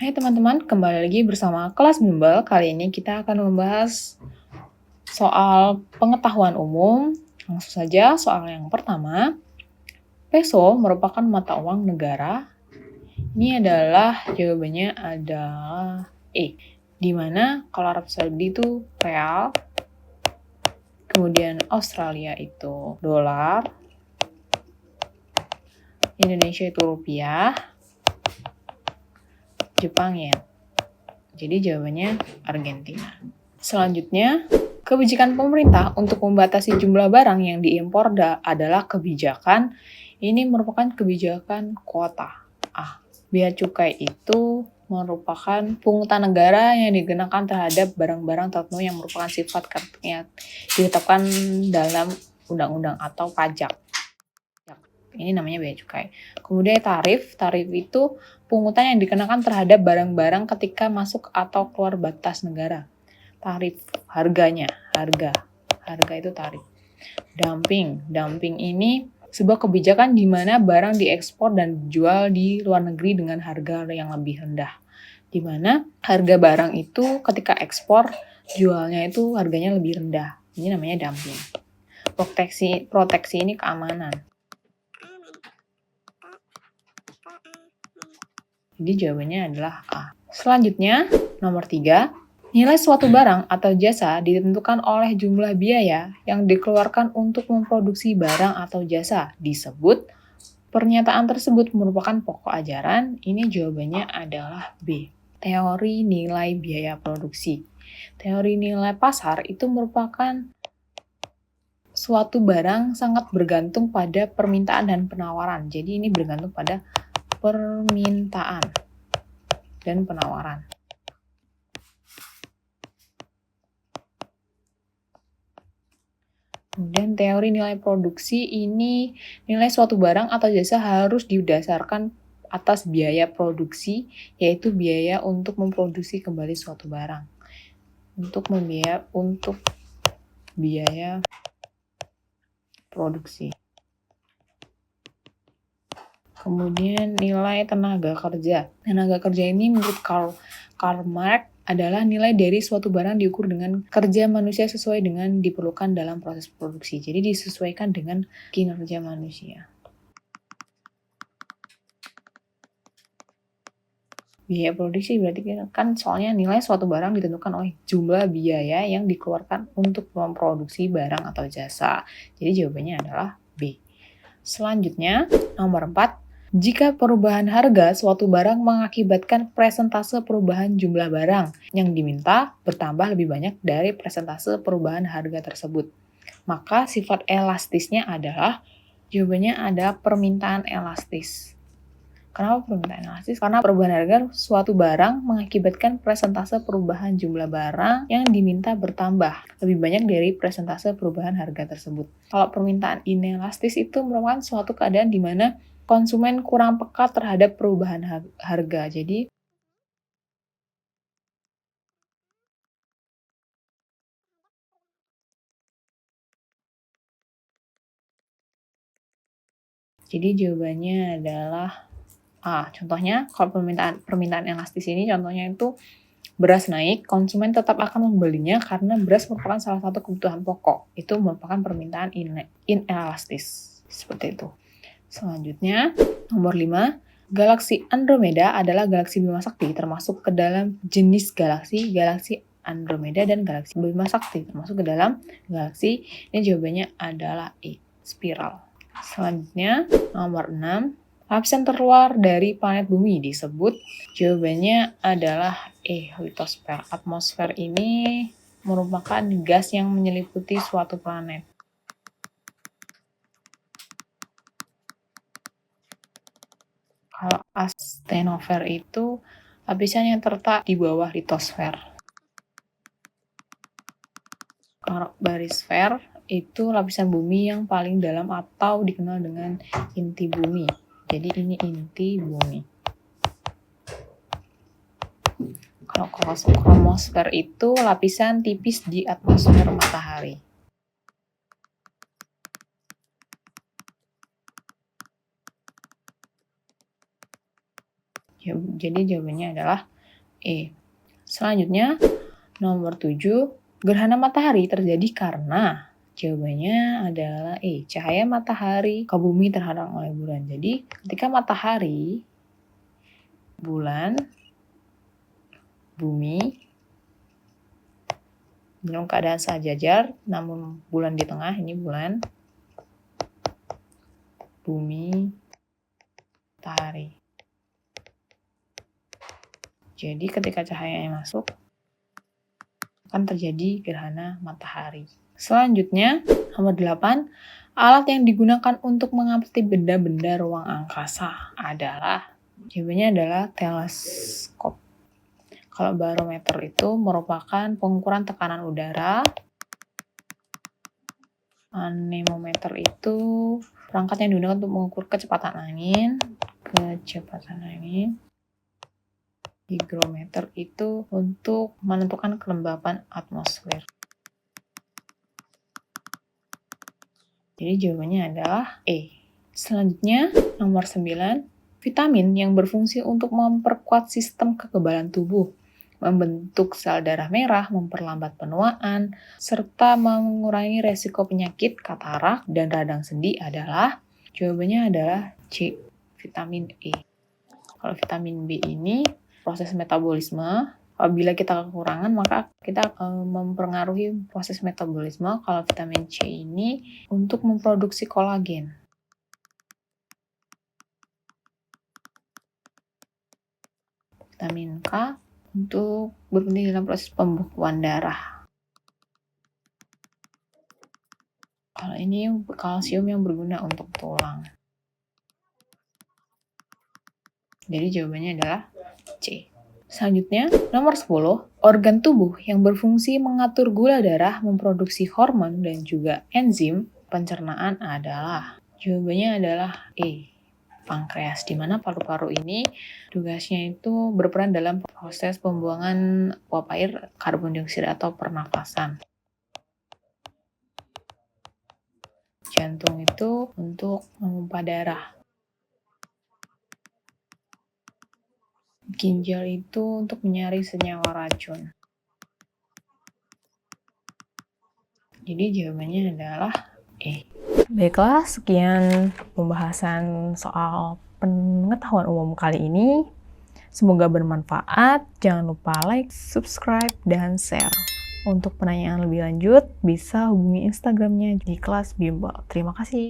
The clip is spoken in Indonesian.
Hai teman-teman, kembali lagi bersama kelas bimbel. Kali ini kita akan membahas soal pengetahuan umum. Langsung saja soal yang pertama. Peso merupakan mata uang negara. Ini adalah jawabannya adalah E. Di mana kalau Arab Saudi itu real, kemudian Australia itu dolar, Indonesia itu rupiah, Jepang yen. Jadi jawabannya Argentina. Selanjutnya, kebijakan pemerintah untuk membatasi jumlah barang yang diimpor adalah kebijakan, ini merupakan kebijakan kuota. Bea cukai itu merupakan pungutan negara yang dikenakan terhadap barang-barang tertentu yang merupakan sifat yang ditetapkan dalam undang-undang atau pajak. Ini namanya bea cukai. Kemudian tarif itu pungutan yang dikenakan terhadap barang-barang ketika masuk atau keluar batas negara. Tarif, harga itu tarif. Dumping ini sebuah kebijakan di mana barang diekspor dan dijual di luar negeri dengan harga yang lebih rendah. Di mana harga barang itu ketika ekspor, jualnya itu harganya lebih rendah. Ini namanya dumping. Proteksi ini keamanan. Jadi jawabannya adalah A. Selanjutnya, nomor 3. Nilai suatu barang atau jasa ditentukan oleh jumlah biaya yang dikeluarkan untuk memproduksi barang atau jasa. Disebut pernyataan tersebut merupakan pokok ajaran. Ini jawabannya adalah B. Teori nilai biaya produksi. Teori nilai pasar itu merupakan suatu barang sangat bergantung pada permintaan dan penawaran. Jadi ini bergantung pada permintaan dan penawaran. Kemudian teori nilai produksi ini nilai suatu barang atau jasa harus didasarkan atas biaya produksi, yaitu biaya untuk memproduksi kembali suatu barang. Untuk biaya produksi. Kemudian nilai tenaga kerja. Tenaga kerja ini menurut Karl Marx adalah nilai dari suatu barang diukur dengan kerja manusia sesuai dengan diperlukan dalam proses produksi. Jadi disesuaikan dengan kinerja manusia. Biaya produksi berarti kan soalnya nilai suatu barang ditentukan oleh jumlah biaya yang dikeluarkan untuk memproduksi barang atau jasa. Jadi jawabannya adalah B. Selanjutnya, nomor 4. Jika perubahan harga suatu barang mengakibatkan persentase perubahan jumlah barang yang diminta bertambah lebih banyak dari persentase perubahan harga tersebut, maka sifat elastisnya adalah, jawabannya adalah permintaan elastis. Kenapa permintaan elastis? Karena perubahan harga suatu barang mengakibatkan persentase perubahan jumlah barang yang diminta bertambah lebih banyak dari persentase perubahan harga tersebut. Kalau permintaan inelastis itu merupakan suatu keadaan di mana konsumen kurang peka terhadap perubahan harga. Jadi jawabannya adalah A. Contohnya, kalau permintaan elastis ini contohnya itu beras naik, konsumen tetap akan membelinya karena beras merupakan salah satu kebutuhan pokok. Itu merupakan permintaan inelastis. Seperti itu. Selanjutnya, nomor 5. Galaksi Andromeda adalah galaksi Bima Sakti, termasuk ke dalam jenis galaksi Andromeda dan galaksi Bima Sakti, termasuk ke dalam galaksi. Ini jawabannya adalah E, spiral. Selanjutnya, nomor 6. Lapisan terluar dari planet Bumi disebut, jawabannya adalah E, litosfer. Atmosfer ini merupakan gas yang menyeliputi suatu planet. Kalau astenosfer itu lapisan yang terletak di bawah litosfer. Kalau barisfer itu lapisan bumi yang paling dalam atau dikenal dengan inti bumi. Jadi ini inti bumi. Kalau kromosfer itu lapisan tipis di atmosfer matahari. Jadi jawabannya adalah E. Selanjutnya, nomor 7, gerhana matahari terjadi karena jawabannya adalah E. Cahaya matahari ke bumi terhadap oleh bulan. Jadi, ketika matahari, bulan, bumi dalam keadaan sejajar, namun bulan di tengah, ini bulan, bumi, matahari. Jadi ketika cahayanya masuk, akan terjadi gerhana matahari. Selanjutnya, nomor 8, alat yang digunakan untuk mengamati benda-benda ruang angkasa adalah, jawabannya adalah teleskop. Kalau barometer itu merupakan pengukuran tekanan udara. Anemometer itu perangkat yang digunakan untuk mengukur kecepatan angin. Hygrometer itu untuk menentukan kelembapan atmosfer. Jadi jawabannya adalah E. Selanjutnya, nomor 9, vitamin yang berfungsi untuk memperkuat sistem kekebalan tubuh, membentuk sel darah merah, memperlambat penuaan, serta mengurangi resiko penyakit katarak dan radang sendi adalah, jawabannya adalah C. Vitamin E. Kalau vitamin B ini proses metabolisme. Apabila kita kekurangan, maka kita mempengaruhi proses metabolisme. Kalau vitamin C ini untuk memproduksi kolagen. Vitamin K untuk berpenting dalam proses pembekuan darah. Kalau ini kalsium yang berguna untuk tulang. Jadi jawabannya adalah C. Selanjutnya, nomor 10, organ tubuh yang berfungsi mengatur gula darah, memproduksi hormon, dan juga enzim pencernaan adalah, jawabannya adalah E. Pankreas, di mana paru-paru ini tugasnya itu berperan dalam proses pembuangan uap air, karbon dioksida atau pernafasan. Jantung itu untuk memompa darah. Ginjal itu untuk menyaring senyawa racun. Jadi jawabannya adalah E. Baiklah, sekian pembahasan soal pengetahuan umum kali ini. Semoga bermanfaat. Jangan lupa like, subscribe, dan share. Untuk penanyaan lebih lanjut, bisa hubungi Instagramnya di kelas bimbel. Terima kasih.